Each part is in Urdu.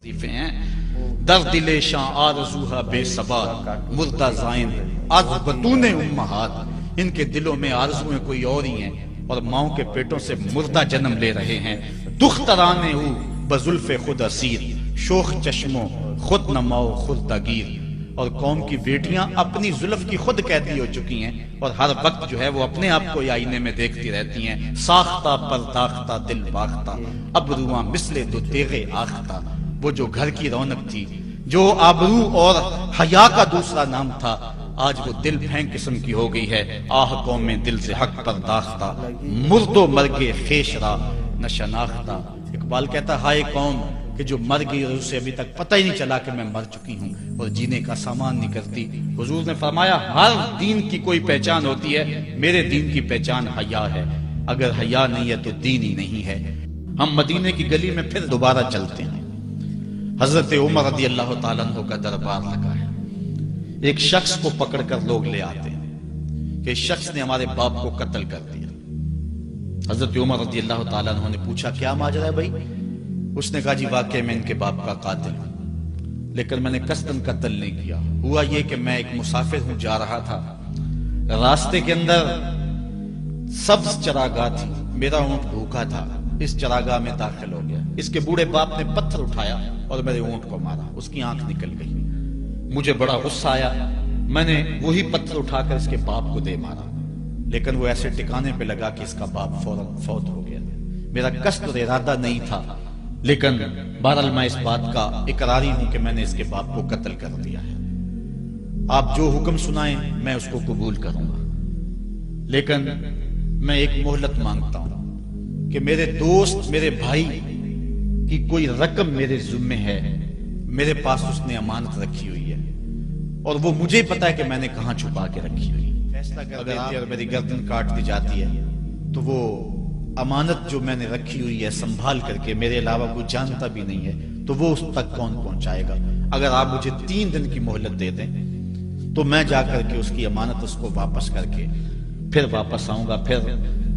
ہیں در دل شاں آرزوہا بے صبا مردہ زائن از بطون امہات، ان کے دلوں میں آرزویں کوئی اور ہی ہیں اور ماؤں کے پیٹوں سے مردہ جنم لے رہے ہیں۔ دخترانے او بزلف خود اسیر، شوخ چشموں خود نماؤ خود تگیر، اور قوم کی بیٹیاں اپنی زلف کی خود قیدی ہو چکی ہیں اور ہر وقت جو ہے وہ اپنے آپ کو آئینے میں دیکھتی رہتی ہیں۔ ساختہ پرداختہ دل باختہ ابروان مثل دو تیغ آختہ، وہ جو گھر کی رونق تھی، جو آبرو اور حیا کا دوسرا نام تھا، آج وہ دل پھینک قسم کی ہو گئی ہے۔ آہ قوم میں دل سے حق پرداختہ، مرد و مرگ خویش را نہ شناختہ۔ اقبال کہتا ہائے قوم کہ جو مر گئی اور اسے ابھی تک پتہ ہی نہیں چلا کہ میں مر چکی ہوں اور جینے کا سامان نہیں کرتی۔ حضور نے فرمایا ہر دین کی کوئی پہچان ہوتی ہے، میرے دین کی پہچان حیا ہے، اگر حیا نہیں ہے تو دین ہی نہیں ہے۔ ہم مدینے کی گلی میں پھر دوبارہ چلتے ہیں۔ حضرت عمر رضی اللہ تعالیٰ عنہ کا دربار لگا ہے۔ ایک شخص کو پکڑ کر لوگ لے آتے ہیں کہ اس شخص نے ہمارے باپ کو قتل کر دیا۔ حضرت عمر رضی اللہ تعالیٰ عنہ نے پوچھا کیا ماجرا ہے بھائی؟ اس نے کہا جی واقعی میں ان کے باپ کا قاتل ہوں، لیکن میں نے قصداً قتل نہیں کیا۔ ہوا یہ کہ میں ایک مسافر ہوں، جا رہا تھا، راستے کے اندر سبز چراگاہ تھی، میرا اونٹ بھوکا تھا، اس چراگاہ میں داخل ہو گیا۔ اس کے بوڑھے باپ نے پتھر اٹھایا اور میرے اونٹ کو مارا، اس کی آنکھ نکل گئی۔ مجھے بڑا غصہ آیا، میں نے وہی پتھر اٹھا کر اس کے باپ کو دے مارا، لیکن وہ ایسے ٹکانے پہ لگا کہ اس کا باپ فوراً فوت ہو گیا۔ میرا قصد اور ارادہ نہیں تھا، لیکن بہرحال میں اس بات کا اقراری ہوں کہ میں نے اس کے باپ کو قتل کر دیا ہے۔ آپ جو حکم سنائیں میں اس کو قبول کروں گا، لیکن میں ایک مہلت مانگتا ہوں کہ میرے دوست میرے بھائی کی کوئی رقم میرے ذمے ہے، میرے پاس اس نے امانت رکھی ہوئی ہے اور وہ مجھے پتا ہے کہ میں نے کہاں چھپا کے رکھی ہوئی ہے۔ فیصلہ کر دیتے اور میری گردن کاٹ دی جاتی ہے تو وہ امانت جو میں نے رکھی ہوئی ہے سنبھال کر کے میرے علاوہ کوئی جانتا بھی نہیں ہے تو وہ اس تک کون پہنچائے گا؟ اگر آپ مجھے 3 دن کی مہلت دے دیں تو میں جا کر کے اس کی امانت اس کو واپس کر کے پھر واپس آؤں گا، پھر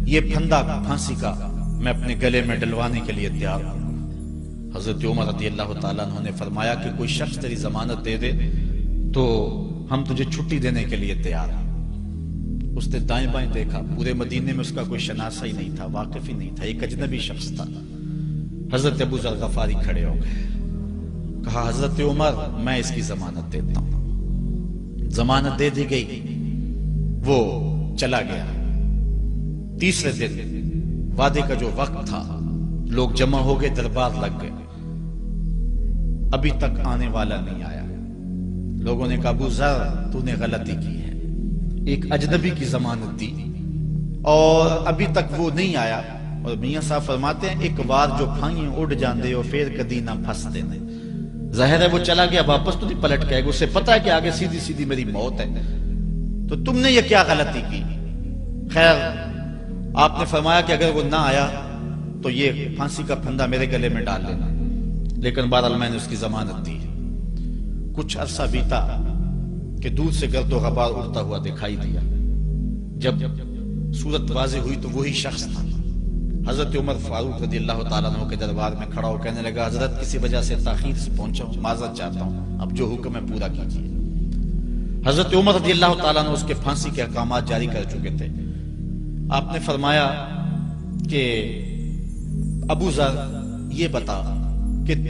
یہ پھندا پھانسی کا میں اپنے گلے میں ڈلوانے کے لیے تیار ہوں۔ حضرت عمر رضی اللہ تعالیٰ عنہ نے فرمایا کہ کوئی شخص تیری ضمانت دے دے تو ہم تجھے چھٹی دینے کے لیے تیار ہیں۔ اس نے دائیں بائیں دیکھا، پورے مدینے میں اس کا کوئی شناسہ ہی نہیں تھا، واقف ہی نہیں تھا، ایک اجنبی شخص تھا۔ حضرت ابو ذر غفاری کھڑے ہو گئے، کہا حضرت عمر میں اس کی ضمانت دیتا ہوں۔ ضمانت دے دی گئی، وہ چلا گیا۔ تیسرے دن وعدے کا جو وقت تھا، لوگ جمع ہو گئے، دربار لگ گئے، ابھی تک آنے والا نہیں آیا۔ لوگوں نے کہا ابو ذر تو نے غلطی کی ہے، ایک اجنبی کی ضمانت دی اور ابھی تک وہ نہیں آیا۔ اور میاں صاحب فرماتے ہیں ایک بار جو پھائیں اڑ جاندے ہو پھر کدی نہ پھنستے نے۔ ظاہر ہے وہ چلا گیا، واپس تو نہیں پلٹ کے آئے گا، اسے پتا ہے کہ آگے سیدھی سیدھی میری موت ہے، تو تم نے یہ کیا غلطی کی؟ خیر آپ نے فرمایا کہ اگر وہ نہ آیا تو یہ پھانسی کا پھندا میرے گلے میں ڈال لینا، لیکن بہرحال میں نے اس کی ضمانت دی۔ کچھ عرصہ بیتا کہ دور سے گرد و غبار اڑتا ہوا دکھائی دیا۔ جب صورت واضح ہوئی تو وہی شخص تھا۔ حضرت عمر فاروق رضی اللہ تعالیٰ عنہ کے دربار میں کھڑا ہو کہنے لگا حضرت کسی وجہ سے تاخیر سے پہنچا ہوں، معذرت چاہتا ہوں، اب جو حکم ہے پورا کیجیے۔ حضرت عمر رضی اللہ تعالیٰ عنہ اس کے پھانسی کے احکامات جاری کر چکے تھے۔ آپ نے فرمایا کہ ابو ذر یہ بتا کہ تو